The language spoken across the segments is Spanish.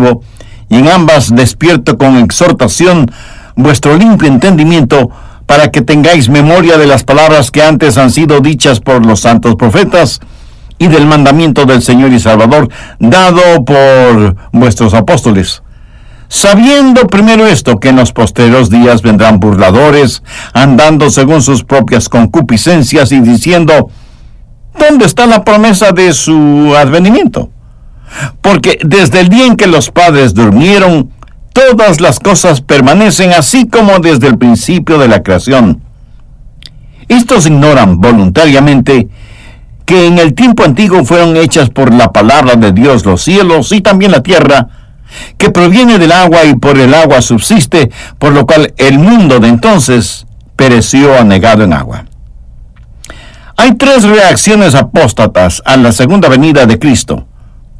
escribo, y en ambas despierto con exhortación vuestro limpio entendimiento, para que tengáis memoria de las palabras que antes han sido dichas por los santos profetas, y del mandamiento del Señor y Salvador, dado por vuestros apóstoles. Sabiendo primero esto, que en los postreros días vendrán burladores, andando según sus propias concupiscencias, y diciendo: ¿dónde está la promesa de su advenimiento? Porque desde el día en que los padres durmieron, todas las cosas permanecen así como desde el principio de la creación. Estos ignoran voluntariamente que en el tiempo antiguo fueron hechas por la palabra de Dios los cielos y también la tierra, que proviene del agua y por el agua subsiste, por lo cual el mundo de entonces pereció anegado en agua. Hay tres reacciones apóstatas a la segunda venida de Cristo: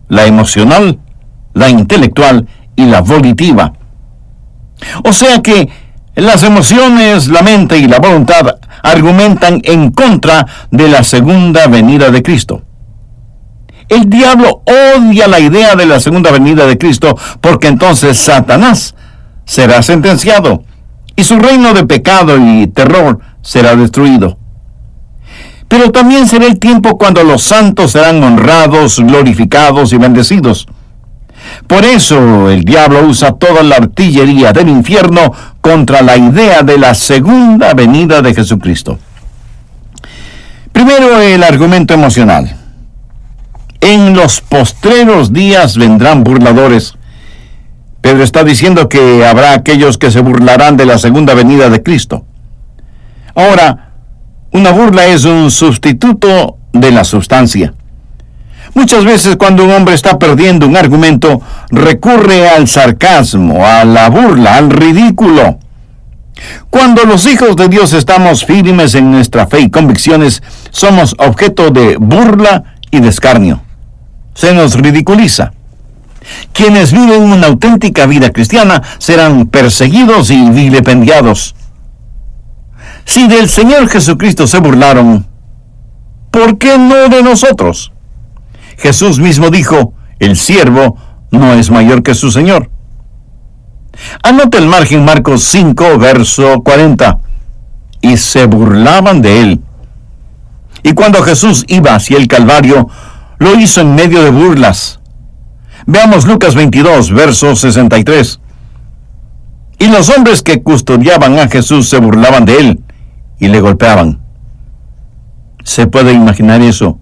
la emocional, la intelectual y la volitiva. O sea que las emociones, la mente y la voluntad argumentan en contra de la segunda venida de Cristo. El diablo odia la idea de la segunda venida de Cristo, porque entonces Satanás será sentenciado y su reino de pecado y terror será destruido. Pero también será el tiempo cuando los santos serán honrados, glorificados y bendecidos. Por eso el diablo usa toda la artillería del infierno contra la idea de la segunda venida de Jesucristo. Primero, el argumento emocional. En los postreros días vendrán burladores. Pedro está diciendo que habrá aquellos que se burlarán de la segunda venida de Cristo. Ahora, una burla es un sustituto de la sustancia. Muchas veces cuando un hombre está perdiendo un argumento, recurre al sarcasmo, a la burla, al ridículo. Cuando los hijos de Dios estamos firmes en nuestra fe y convicciones, somos objeto de burla y de escarnio. Se nos ridiculiza. Quienes viven una auténtica vida cristiana serán perseguidos y vilipendiados. Si del Señor Jesucristo se burlaron, ¿por qué no de nosotros? Jesús mismo dijo: el siervo no es mayor que su Señor. Anota el margen Marcos 5, verso 40. Y se burlaban de él. Y cuando Jesús iba hacia el Calvario, lo hizo en medio de burlas. Veamos Lucas 22, verso 63. Y los hombres que custodiaban a Jesús se burlaban de él y le golpeaban. ¿Se puede imaginar eso?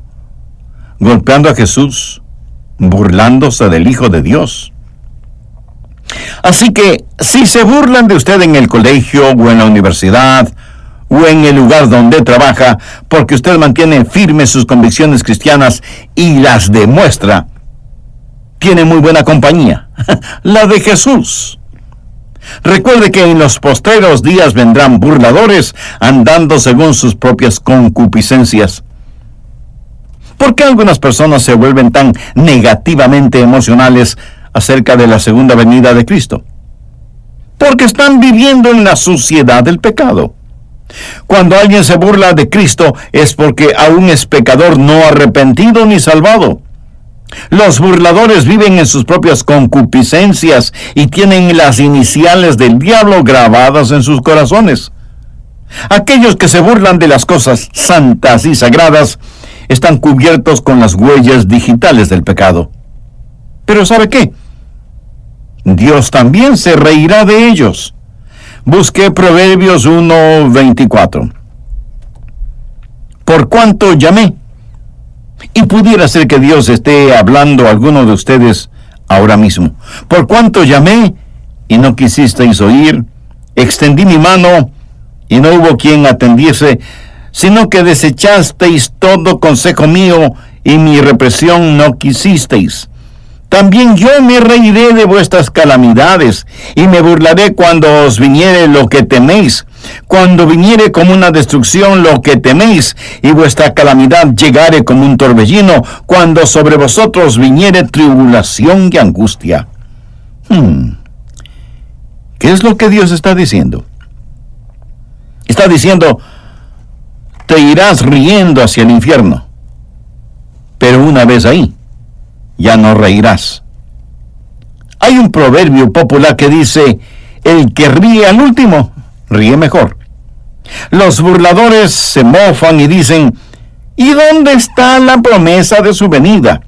Golpeando a Jesús, burlándose del Hijo de Dios. Así que, si se burlan de usted en el colegio o en la universidad o en el lugar donde trabaja, porque usted mantiene firmes sus convicciones cristianas y las demuestra, tiene muy buena compañía, la de Jesús. Recuerde que en los postreros días vendrán burladores andando según sus propias concupiscencias. ¿Por qué algunas personas se vuelven tan negativamente emocionales acerca de la segunda venida de Cristo? Porque están viviendo en la suciedad del pecado. Cuando alguien se burla de Cristo es porque aún es pecador no arrepentido ni salvado. Los burladores viven en sus propias concupiscencias y tienen las iniciales del diablo grabadas en sus corazones. Aquellos que se burlan de las cosas santas y sagradas están cubiertos con las huellas digitales del pecado. Pero ¿sabe qué? Dios también se reirá de ellos. Busque Proverbios 1:24. Por cuanto llamé. Y pudiera ser que Dios esté hablando a alguno de ustedes ahora mismo. Por cuanto llamé y no quisisteis oír, extendí mi mano y no hubo quien atendiese, sino que desechasteis todo consejo mío y mi represión no quisisteis. También yo me reiré de vuestras calamidades, y me burlaré cuando os viniere lo que teméis, cuando viniere como una destrucción lo que teméis, y vuestra calamidad llegare como un torbellino, cuando sobre vosotros viniere tribulación y angustia. ¿Qué es lo que Dios está diciendo? Está diciendo: te irás riendo hacia el infierno, pero una vez ahí, ya no reirás. Hay un proverbio popular que dice: el que ríe al último, ríe mejor. Los burladores se mofan y dicen: ¿y dónde está la promesa de su venida?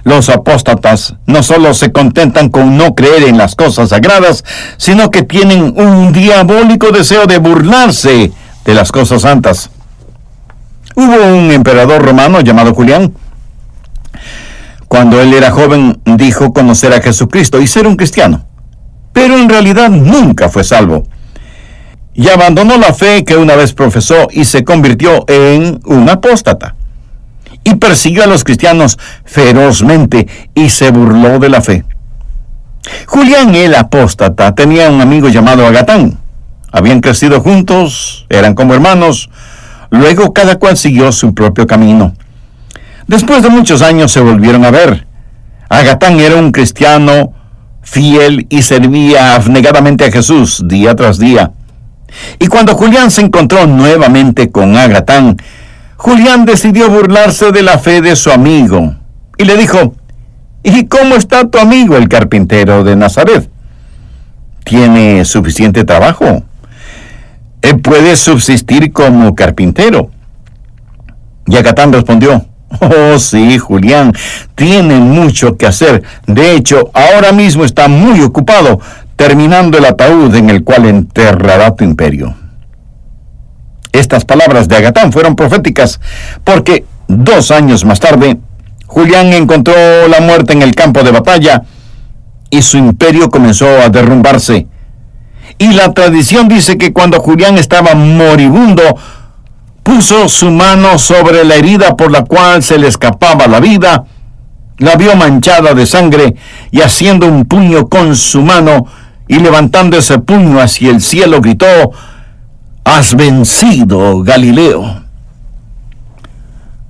Los apóstatas no solo se contentan con no creer en las cosas sagradas, sino que tienen un diabólico deseo de burlarse de las cosas santas. Hubo un emperador romano llamado Julián. Cuando él era joven, dijo conocer a Jesucristo y ser un cristiano, pero en realidad nunca fue salvo. Y abandonó la fe que una vez profesó y se convirtió en un apóstata. Y persiguió a los cristianos ferozmente y se burló de la fe. Julián el apóstata tenía un amigo llamado Agatán. Habían crecido juntos, eran como hermanos. Luego cada cual siguió su propio camino. Después de muchos años se volvieron a ver. Agatán era un cristiano fiel y servía abnegadamente a Jesús día tras día. Y cuando Julián se encontró nuevamente con Agatán, Julián decidió burlarse de la fe de su amigo y le dijo: ¿y cómo está tu amigo el carpintero de Nazaret? ¿Tiene suficiente trabajo? ¿Puede subsistir como carpintero? Y Agatán respondió: oh sí, Julián, tiene mucho que hacer. De hecho, ahora mismo está muy ocupado terminando el ataúd en el cual enterrará tu imperio. Estas palabras de Agatán fueron proféticas, porque 2 años más tarde, Julián encontró la muerte en el campo de batalla y su imperio comenzó a derrumbarse. Y la tradición dice que cuando Julián estaba moribundo, puso su mano sobre la herida por la cual se le escapaba la vida, la vio manchada de sangre y haciendo un puño con su mano y levantando ese puño hacia el cielo gritó: «¡Has vencido, Galileo!».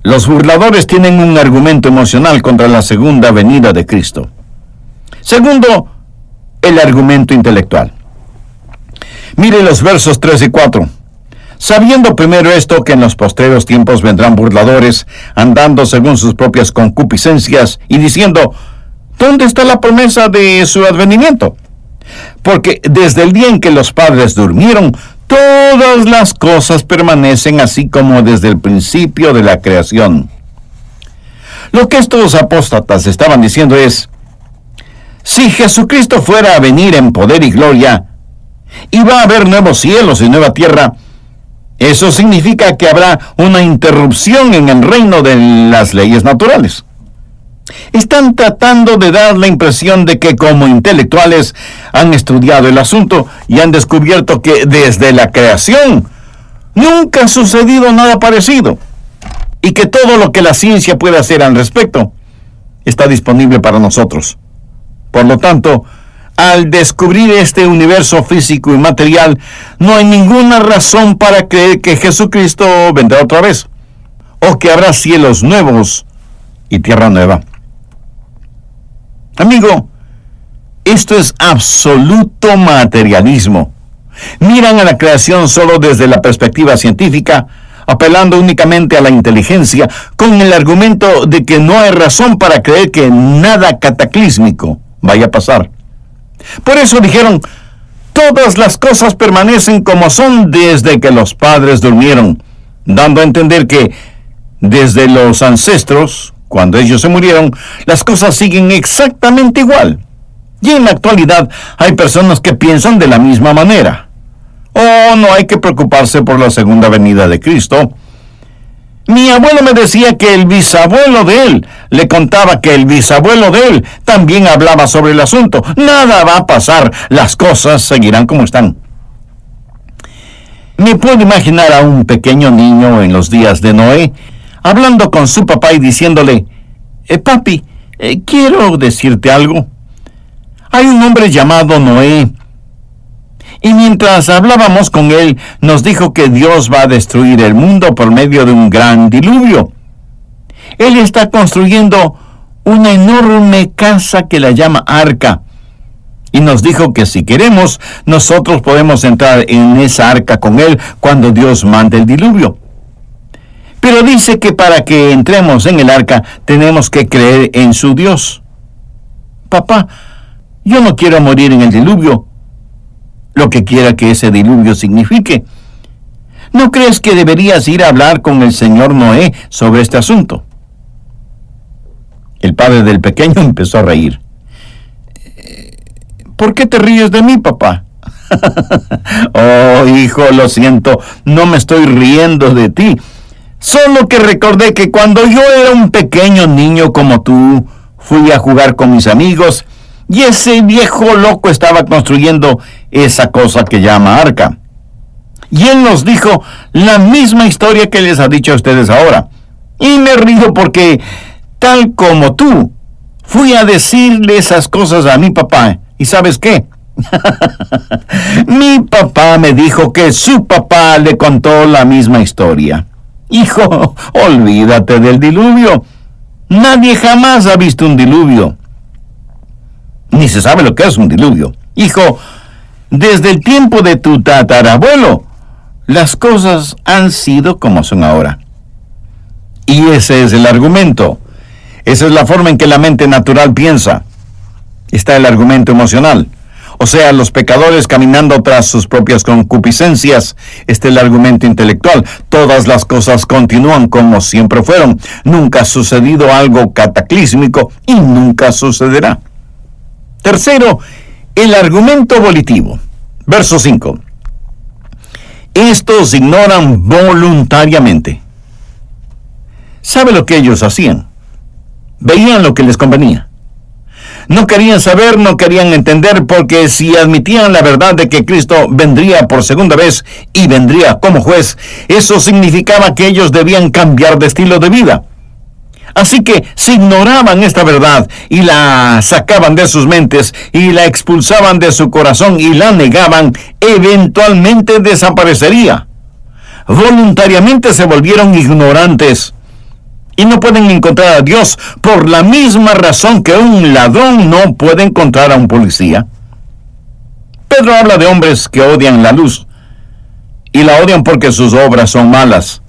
Los burladores tienen un argumento emocional contra la segunda venida de Cristo. Segundo, el argumento intelectual. Mire los versos 3 y 4. Sabiendo primero esto, que en los postreros tiempos vendrán burladores, andando según sus propias concupiscencias, y diciendo: ¿dónde está la promesa de su advenimiento? Porque desde el día en que los padres durmieron, todas las cosas permanecen así como desde el principio de la creación. Lo que estos apóstatas estaban diciendo es: si Jesucristo fuera a venir en poder y gloria, y va a haber nuevos cielos y nueva tierra, eso significa que habrá una interrupción en el reino de las leyes naturales. Están tratando de dar la impresión de que como intelectuales han estudiado el asunto y han descubierto que desde la creación nunca ha sucedido nada parecido, y que todo lo que la ciencia puede hacer al respecto está disponible para nosotros. Por lo tanto, al descubrir este universo físico y material, no hay ninguna razón para creer que Jesucristo vendrá otra vez, o que habrá cielos nuevos y tierra nueva. Amigo, esto es absoluto materialismo. Miran a la creación solo desde la perspectiva científica, apelando únicamente a la inteligencia, con el argumento de que no hay razón para creer que nada cataclísmico vaya a pasar. Por eso dijeron: todas las cosas permanecen como son desde que los padres durmieron, dando a entender que desde los ancestros, cuando ellos se murieron, las cosas siguen exactamente igual. Y en la actualidad hay personas que piensan de la misma manera. Oh, no hay que preocuparse por la segunda venida de Cristo. Mi abuelo me decía que el bisabuelo de él le contaba que el bisabuelo de él también hablaba sobre el asunto. Nada va a pasar, las cosas seguirán como están. Me puedo imaginar a un pequeño niño en los días de Noé, hablando con su papá y diciéndole: papi, quiero decirte algo. Hay un hombre llamado Noé, y mientras hablábamos con él, nos dijo que Dios va a destruir el mundo por medio de un gran diluvio. Él está construyendo una enorme casa que la llama arca, y nos dijo que si queremos, nosotros podemos entrar en esa arca con él cuando Dios mande el diluvio. Pero dice que para que entremos en el arca tenemos que creer en su Dios. Papá, Yo no quiero morir en el diluvio, lo que quiera que ese diluvio signifique. ¿No crees que deberías ir a hablar con el señor Noé sobre este asunto? El padre del pequeño empezó a reír. ¿Por qué te ríes de mí, papá? Oh, hijo, lo siento, no me estoy riendo de ti. Solo que recordé que cuando yo era un pequeño niño como tú, fui a jugar con mis amigos y ese viejo loco estaba construyendo esa cosa que llama arca. Y él nos dijo la misma historia que les ha dicho a ustedes ahora. Y me río porque, tal como tú, fui a decirle esas cosas a mi papá. ¿Y sabes qué? Mi papá me dijo que su papá le contó la misma historia. Hijo, olvídate del diluvio. Nadie jamás ha visto un diluvio. Ni se sabe lo que es un diluvio. Hijo, desde el tiempo de tu tatarabuelo, las cosas han sido como son ahora. Y ese es el argumento. Esa es la forma en que la mente natural piensa. Está el argumento emocional. O sea, los pecadores caminando tras sus propias concupiscencias. Este es el argumento intelectual. Todas las cosas continúan como siempre fueron. Nunca ha sucedido algo cataclísmico y nunca sucederá. Tercero, el argumento volitivo. Verso 5. Estos ignoran voluntariamente. ¿Sabe lo que ellos hacían? Veían lo que les convenía. No querían saber, no querían entender, porque si admitían la verdad de que Cristo vendría por segunda vez y vendría como juez, eso significaba que ellos debían cambiar de estilo de vida. Así que si ignoraban esta verdad y la sacaban de sus mentes y la expulsaban de su corazón y la negaban, eventualmente desaparecería. Voluntariamente se volvieron ignorantes. Y no pueden encontrar a Dios por la misma razón que un ladrón no puede encontrar a un policía. Pedro habla de hombres que odian la luz, y la odian porque sus obras son malas.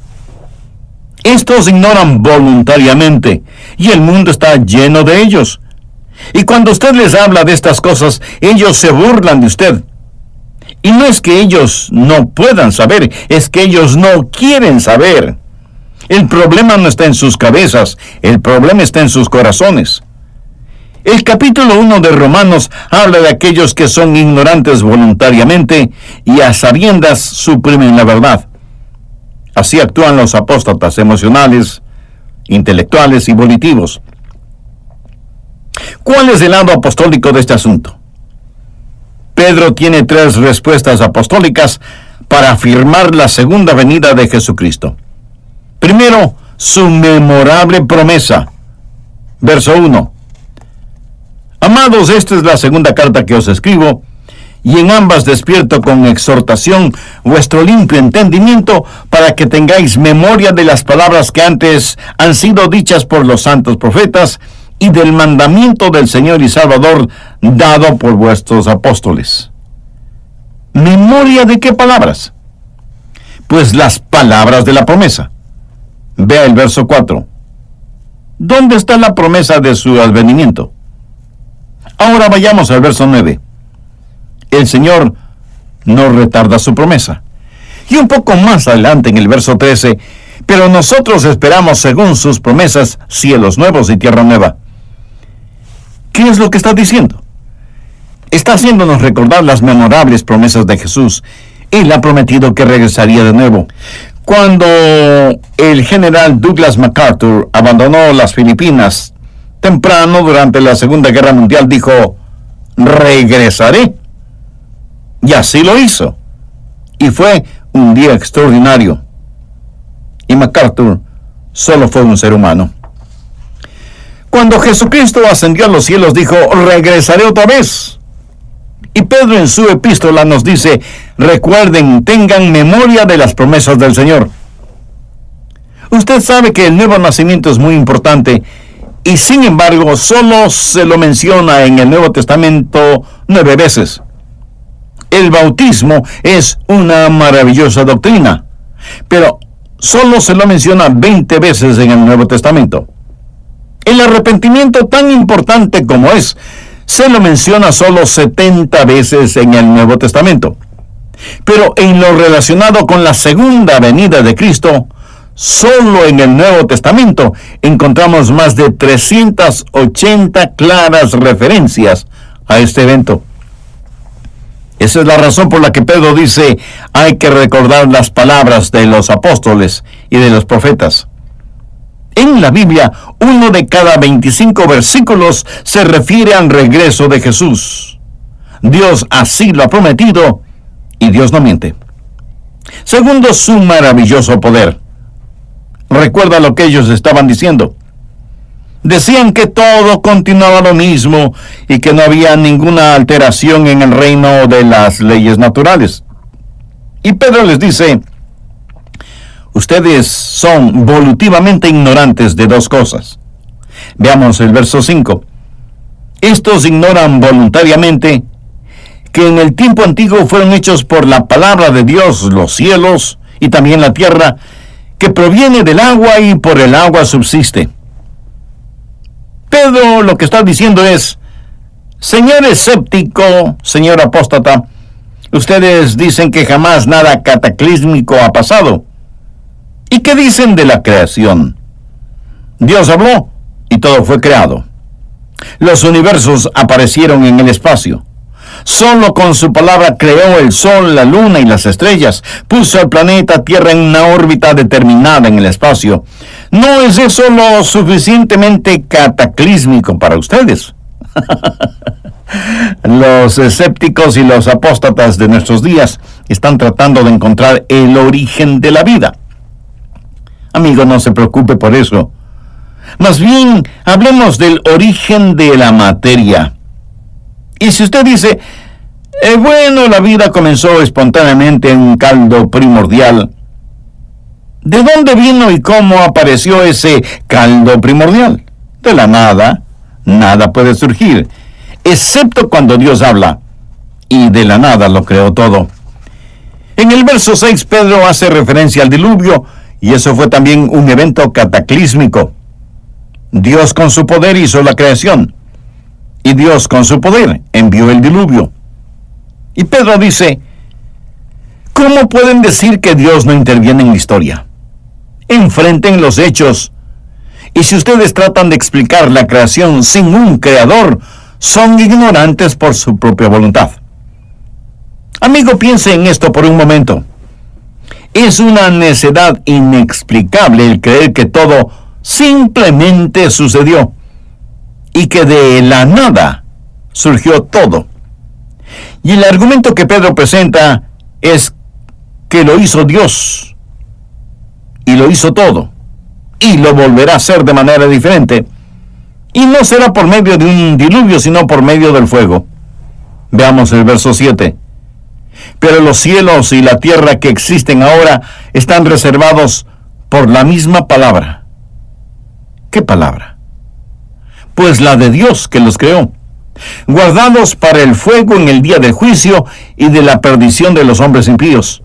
Estos ignoran voluntariamente, y el mundo está lleno de ellos. Y cuando usted les habla de estas cosas, ellos se burlan de usted. Y no es que ellos no puedan saber, es que ellos no quieren saber. El problema no está en sus cabezas, el problema está en sus corazones. El capítulo 1 de Romanos habla de aquellos que son ignorantes voluntariamente y a sabiendas suprimen la verdad. Así actúan los apóstatas emocionales, intelectuales y volitivos. ¿Cuál es el lado apostólico de este asunto? Pedro tiene 3 respuestas apostólicas para afirmar la segunda venida de Jesucristo. Primero, su memorable promesa. Verso 1. Amados, esta es la segunda carta que os escribo, y en ambas despierto con exhortación vuestro limpio entendimiento, para que tengáis memoria de las palabras que antes han sido dichas por los santos profetas, y del mandamiento del Señor y Salvador dado por vuestros apóstoles. ¿Memoria de qué palabras? Pues las palabras de la promesa. Vea el verso 4. ¿Dónde está la promesa de su advenimiento? Ahora vayamos al verso 9. El Señor no retarda su promesa. Y un poco más adelante en el verso 13, pero nosotros esperamos según sus promesas cielos nuevos y tierra nueva. ¿Qué es lo que está diciendo? Está haciéndonos recordar las memorables promesas de Jesús. Él ha prometido que regresaría de nuevo. Cuando el general Douglas MacArthur abandonó las Filipinas temprano durante la Segunda Guerra Mundial, dijo, regresaré. Y así lo hizo. Y fue un día extraordinario. Y MacArthur solo fue un ser humano. Cuando Jesucristo ascendió a los cielos, dijo, regresaré otra vez. Y Pedro en su epístola nos dice, recuerden, tengan memoria de las promesas del Señor. Usted sabe que el nuevo nacimiento es muy importante, y sin embargo, solo se lo menciona en el Nuevo Testamento 9 veces. El bautismo es una maravillosa doctrina, pero solo se lo menciona 20 veces en el Nuevo Testamento. El arrepentimiento, tan importante como es, se lo menciona solo 70 veces en el Nuevo Testamento. Pero en lo relacionado con la segunda venida de Cristo, solo en el Nuevo Testamento encontramos más de 380 claras referencias a este evento. Esa es la razón por la que Pedro dice, hay que recordar las palabras de los apóstoles y de los profetas. En la Biblia, 1 de cada 25 versículos se refiere al regreso de Jesús. Dios así lo ha prometido y Dios no miente. Segundo, su maravilloso poder. Recuerda lo que ellos estaban diciendo. Decían que todo continuaba lo mismo y que no había ninguna alteración en el reino de las leyes naturales. Y Pedro les dice, ustedes son volutivamente ignorantes de dos cosas. Veamos el verso 5. Estos ignoran voluntariamente que en el tiempo antiguo fueron hechos por la palabra de Dios los cielos y también la tierra, que proviene del agua y por el agua subsiste. Pedro lo que está diciendo es, señor escéptico, señor apóstata, ustedes dicen que jamás nada cataclísmico ha pasado. ¿Y qué dicen de la creación? Dios habló y todo fue creado. Los universos aparecieron en el espacio. Solo con su palabra creó el sol, la luna y las estrellas. Puso al planeta Tierra en una órbita determinada en el espacio. ¿No es eso lo suficientemente cataclísmico para ustedes? Los escépticos y los apóstatas de nuestros días están tratando de encontrar el origen de la vida. Amigo, no se preocupe por eso. Más bien, hablemos del origen de la materia. Y si usted dice, bueno, la vida comenzó espontáneamente en un caldo primordial, ¿de dónde vino y cómo apareció ese caldo primordial? De la nada, nada puede surgir, excepto cuando Dios habla, y de la nada lo creó todo. En el verso 6, Pedro hace referencia al diluvio, y eso fue también un evento cataclísmico. Dios con su poder hizo la creación. Y Dios con su poder envió el diluvio. Y Pedro dice, ¿cómo pueden decir que Dios no interviene en la historia? Enfrenten los hechos. Y si ustedes tratan de explicar la creación sin un creador, son ignorantes por su propia voluntad. Amigo, piense en esto por un momento. Es una necedad inexplicable el creer que todo simplemente sucedió y que de la nada surgió todo. Y el argumento que Pedro presenta es que lo hizo Dios, y lo hizo todo, y lo volverá a hacer de manera diferente, y no será por medio de un diluvio, sino por medio del fuego. Veamos el verso 7. Pero los cielos y la tierra que existen ahora están reservados por la misma palabra. ¿Qué palabra? Pues la de Dios que los creó, guardados para el fuego en el día del juicio y de la perdición de los hombres impíos.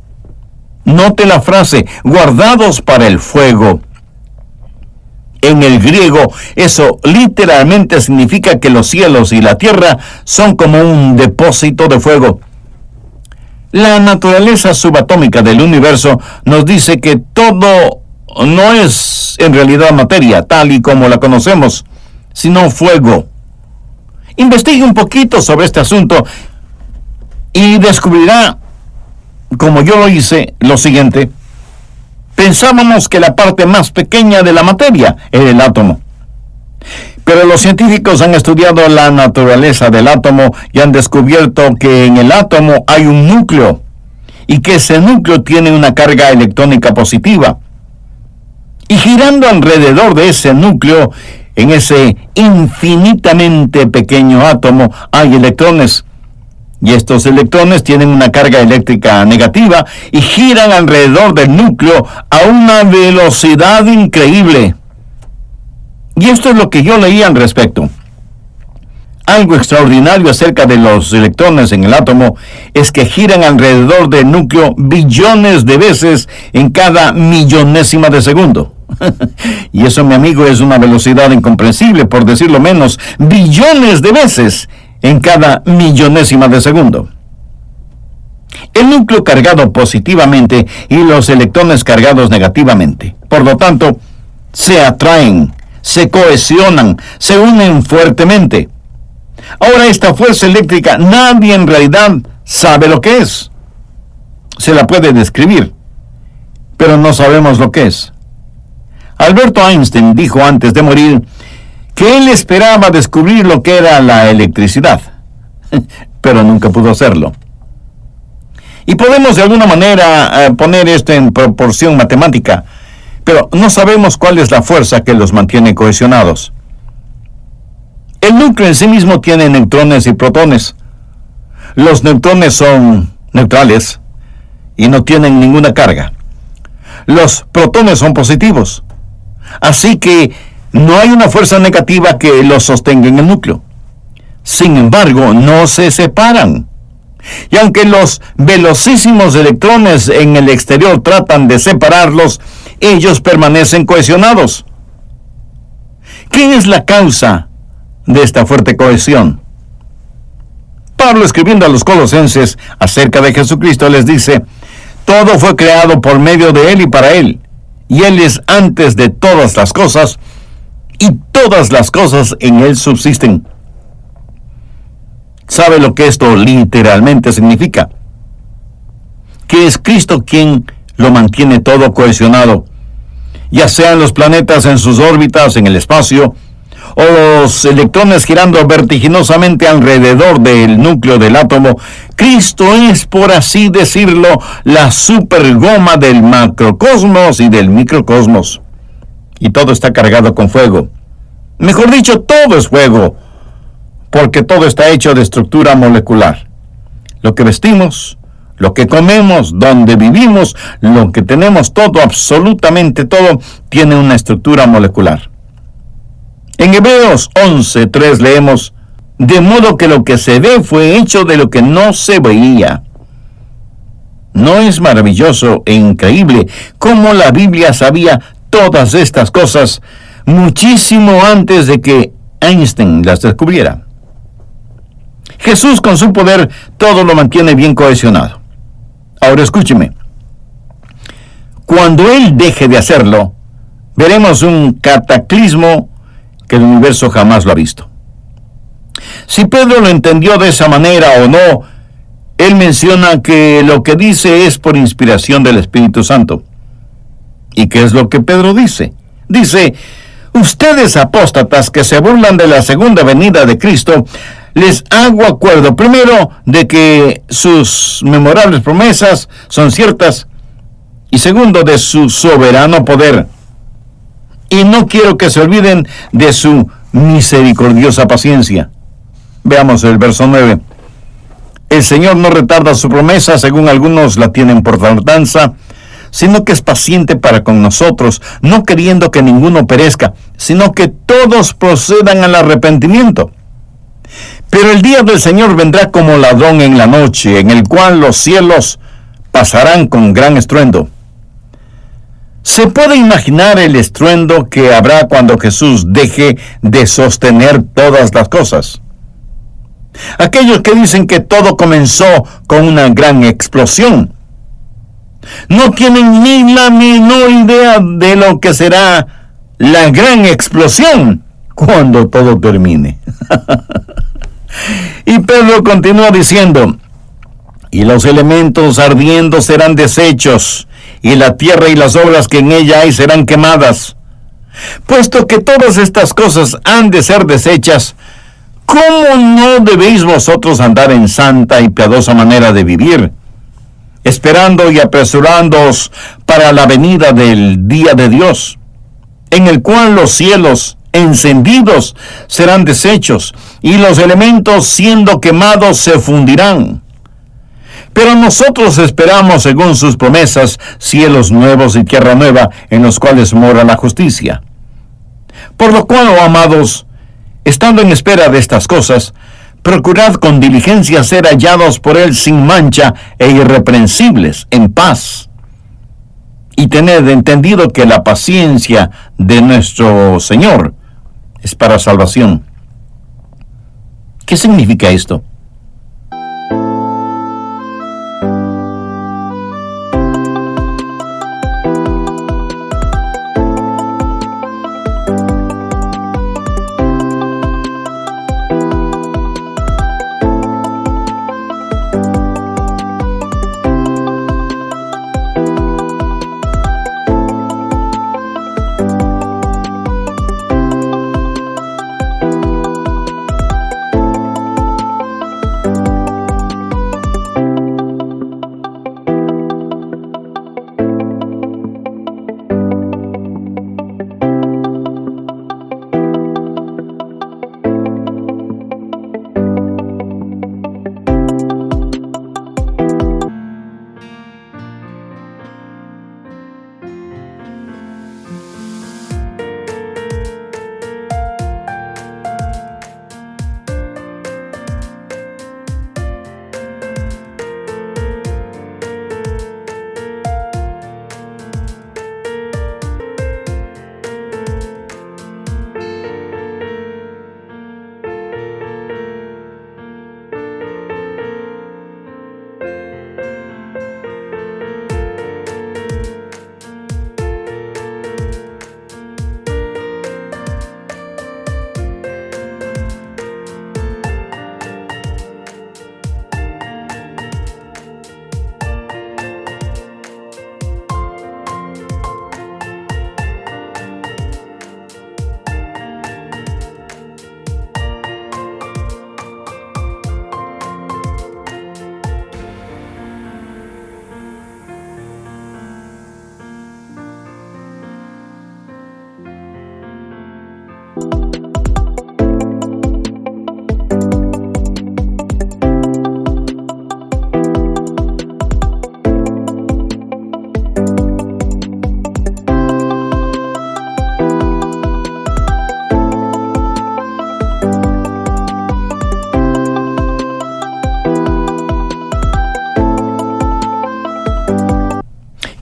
Note la frase, guardados para el fuego. En el griego, eso literalmente significa que los cielos y la tierra son como un depósito de fuego. La naturaleza subatómica del universo nos dice que todo no es en realidad materia, tal y como la conocemos, sino fuego. Investigue un poquito sobre este asunto y descubrirá, como yo lo hice, lo siguiente. Pensábamos que la parte más pequeña de la materia era el átomo. Pero los científicos han estudiado la naturaleza del átomo y han descubierto que en el átomo hay un núcleo y que ese núcleo tiene una carga electrónica positiva. Y girando alrededor de ese núcleo, en ese infinitamente pequeño átomo, hay electrones. Y estos electrones tienen una carga eléctrica negativa y giran alrededor del núcleo a una velocidad increíble. Y esto es lo que yo leí al respecto. Algo extraordinario acerca de los electrones en el átomo es que giran alrededor del núcleo billones de veces en cada millonésima de segundo. Y eso, mi amigo, es una velocidad incomprensible, por decirlo menos, billones de veces en cada millonésima de segundo. El núcleo cargado positivamente y los electrones cargados negativamente. Por lo tanto, se atraen, se cohesionan, se unen fuertemente. Ahora, esta fuerza eléctrica nadie en realidad sabe lo que es. Se la puede describir, pero no sabemos lo que es. Alberto Einstein dijo antes de morir que él esperaba descubrir lo que era la electricidad, pero nunca pudo hacerlo. Y podemos de alguna manera poner esto en proporción matemática, pero no sabemos cuál es la fuerza que los mantiene cohesionados. El núcleo en sí mismo tiene neutrones y protones. Los neutrones son neutrales y no tienen ninguna carga. Los protones son positivos. Así que no hay una fuerza negativa que los sostenga en el núcleo. Sin embargo, no se separan. Y aunque los velocísimos electrones en el exterior tratan de separarlos, ellos permanecen cohesionados. ¿Qué es la causa de esta fuerte cohesión? Pablo, escribiendo a los colosenses acerca de Jesucristo, les dice: todo fue creado por medio de Él y para Él, y Él es antes de todas las cosas, y todas las cosas en Él subsisten. ¿Sabe lo que esto literalmente significa? Que es Cristo quien lo mantiene todo cohesionado, ya sean los planetas en sus órbitas en el espacio, o los electrones girando vertiginosamente alrededor del núcleo del átomo. Cristo es, por así decirlo, la supergoma del macrocosmos y del microcosmos. Y todo está cargado con fuego. Mejor dicho, todo es fuego, porque todo está hecho de estructura molecular. Lo que vestimos, lo que comemos, donde vivimos, lo que tenemos, todo, absolutamente todo, tiene una estructura molecular. En Hebreos 11:3 leemos: de modo que lo que se ve fue hecho de lo que no se veía. ¿No es maravilloso e increíble cómo la Biblia sabía todas estas cosas muchísimo antes de que Einstein las descubriera? Jesús, con su poder, todo lo mantiene bien cohesionado. Ahora escúcheme. Cuando Él deje de hacerlo, veremos un cataclismo que el universo jamás lo ha visto. Si Pedro lo entendió de esa manera o no, él menciona que lo que dice es por inspiración del Espíritu Santo. ¿Y qué es lo que Pedro dice? Dice: ustedes apóstatas que se burlan de la segunda venida de Cristo, les hago acuerdo, primero, de que sus memorables promesas son ciertas, y segundo, de su soberano poder. Y no quiero que se olviden de su misericordiosa paciencia. Veamos el verso 9. El Señor no retarda su promesa, según algunos la tienen por tardanza, sino que es paciente para con nosotros, no queriendo que ninguno perezca, sino que todos procedan al arrepentimiento. Pero el día del Señor vendrá como ladrón en la noche, en el cual los cielos pasarán con gran estruendo. ¿Se puede imaginar el estruendo que habrá cuando Jesús deje de sostener todas las cosas? Aquellos que dicen que todo comenzó con una gran explosión no tienen ni la menor idea de lo que será la gran explosión cuando todo termine. Y Pedro continúa diciendo: y los elementos ardiendo serán deshechos, y la tierra y las obras que en ella hay serán quemadas. Puesto que todas estas cosas han de ser deshechas, ¿cómo no debéis vosotros andar en santa y piadosa manera de vivir, esperando y apresurándoos para la venida del día de Dios, en el cual los cielos encendidos serán deshechos, y los elementos siendo quemados se fundirán? Pero nosotros esperamos, según sus promesas, cielos nuevos y tierra nueva, en los cuales mora la justicia. Por lo cual, oh amados, estando en espera de estas cosas, procurad con diligencia ser hallados por Él sin mancha e irreprensibles, en paz. Y tened entendido que la paciencia de nuestro Señor es para salvación. ¿Qué significa esto?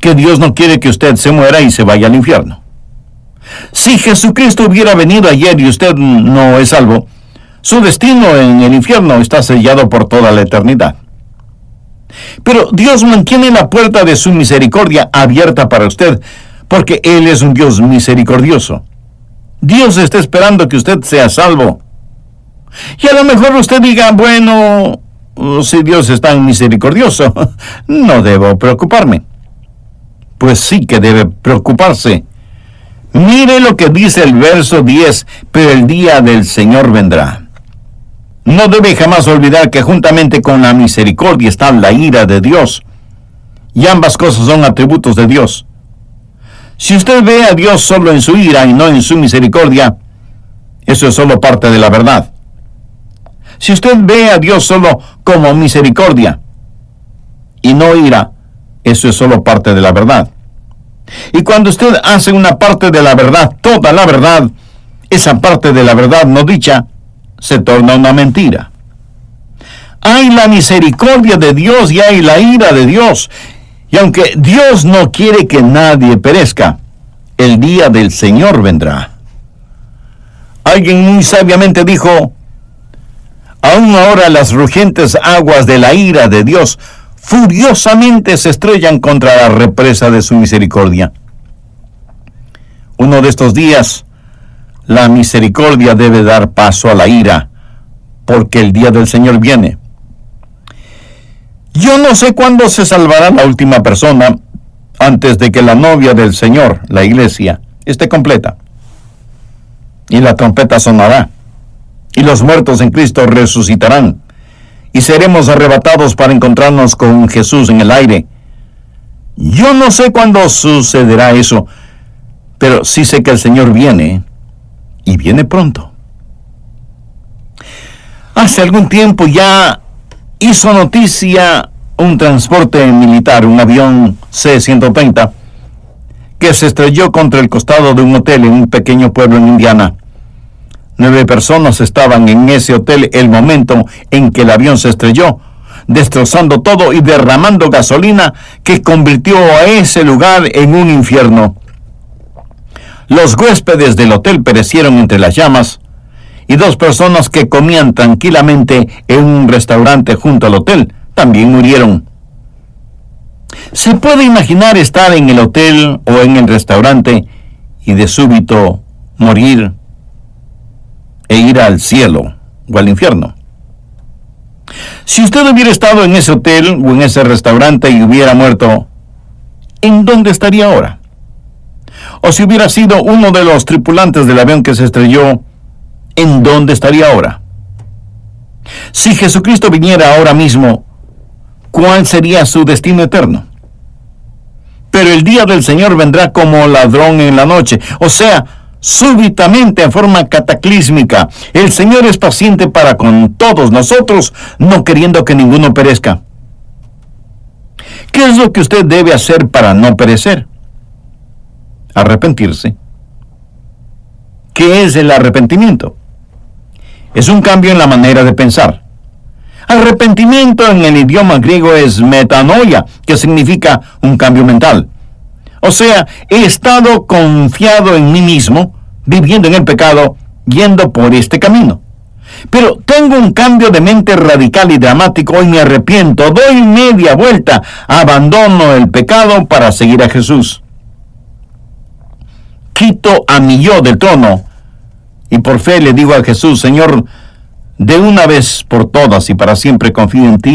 Que Dios no quiere que usted se muera y se vaya al infierno. Si Jesucristo hubiera venido ayer y usted no es salvo, su destino en el infierno está sellado por toda la eternidad. Pero Dios mantiene la puerta de su misericordia abierta para usted, porque Él es un Dios misericordioso. Dios está esperando que usted sea salvo. Y a lo mejor usted diga, bueno, si Dios es tan misericordioso, no debo preocuparme. Pues sí que debe preocuparse. Mire lo que dice el verso 10, pero el día del Señor vendrá. No debe jamás olvidar que juntamente con la misericordia está la ira de Dios. Y ambas cosas son atributos de Dios. Si usted ve a Dios solo en su ira y no en su misericordia, eso es solo parte de la verdad. Si usted ve a Dios solo como misericordia y no ira, eso es solo parte de la verdad. Y cuando usted hace una parte de la verdad, toda la verdad, esa parte de la verdad no dicha, se torna una mentira. Hay la misericordia de Dios y hay la ira de Dios. Y aunque Dios no quiere que nadie perezca, el día del Señor vendrá. Alguien muy sabiamente dijo, aún ahora las rugientes aguas de la ira de Dios furiosamente se estrellan contra la represa de su misericordia. Uno de estos días, la misericordia debe dar paso a la ira, porque el día del Señor viene. Yo no sé cuándo se salvará la última persona antes de que la novia del Señor, la iglesia, esté completa. Y la trompeta sonará, y los muertos en Cristo resucitarán, y seremos arrebatados para encontrarnos con Jesús en el aire. Yo no sé cuándo sucederá eso, pero sí sé que el Señor viene, y viene pronto. Hace algún tiempo ya hizo noticia un transporte militar, un avión C-130, que se estrelló contra el costado de un hotel en un pequeño pueblo en Indiana. 9 personas estaban en ese hotel el momento en que el avión se estrelló, destrozando todo y derramando gasolina que convirtió a ese lugar en un infierno. Los huéspedes del hotel perecieron entre las llamas y 2 personas que comían tranquilamente en un restaurante junto al hotel también murieron. ¿Se puede imaginar estar en el hotel o en el restaurante y de súbito morir e ir al cielo o al infierno? Si usted hubiera estado en ese hotel o en ese restaurante y hubiera muerto, ¿en dónde estaría ahora? O si hubiera sido uno de los tripulantes del avión que se estrelló, ¿en dónde estaría ahora? Si Jesucristo viniera ahora mismo, ¿cuál sería su destino eterno? Pero el día del Señor vendrá como ladrón en la noche, o sea, súbitamente, en forma cataclísmica. El Señor es paciente para con todos nosotros, no queriendo que ninguno perezca. ¿Qué es lo que usted debe hacer para no perecer? Arrepentirse. ¿Qué es el arrepentimiento? Es un cambio en la manera de pensar. Arrepentimiento en el idioma griego es metanoia, que significa un cambio mental. O sea, he estado confiado en mí mismo, viviendo en el pecado, yendo por este camino. Pero tengo un cambio de mente radical y dramático y me arrepiento, doy media vuelta, abandono el pecado para seguir a Jesús. Quito a mi yo del trono y por fe le digo a Jesús: Señor, de una vez por todas y para siempre confío en ti.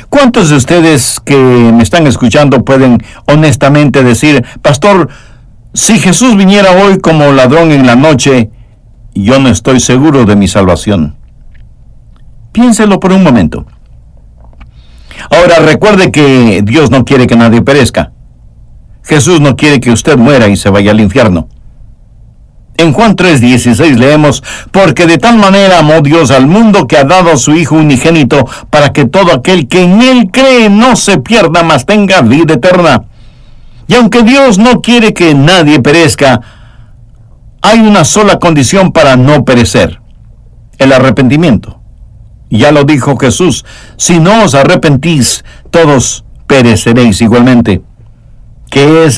¿Cuántos de ustedes que me están escuchando pueden honestamente decir: Pastor, si Jesús viniera hoy como ladrón en la noche, yo no estoy seguro de mi salvación? Piénselo por un momento. Ahora, recuerde que Dios no quiere que nadie perezca. Jesús no quiere que usted muera y se vaya al infierno. En Juan 3:16 leemos: porque de tal manera amó Dios al mundo que ha dado a su Hijo unigénito, para que todo aquel que en Él cree no se pierda, mas tenga vida eterna. Y aunque Dios no quiere que nadie perezca, hay una sola condición para no perecer: el arrepentimiento. Ya lo dijo Jesús: si no os arrepentís, todos pereceréis igualmente. ¿Qué es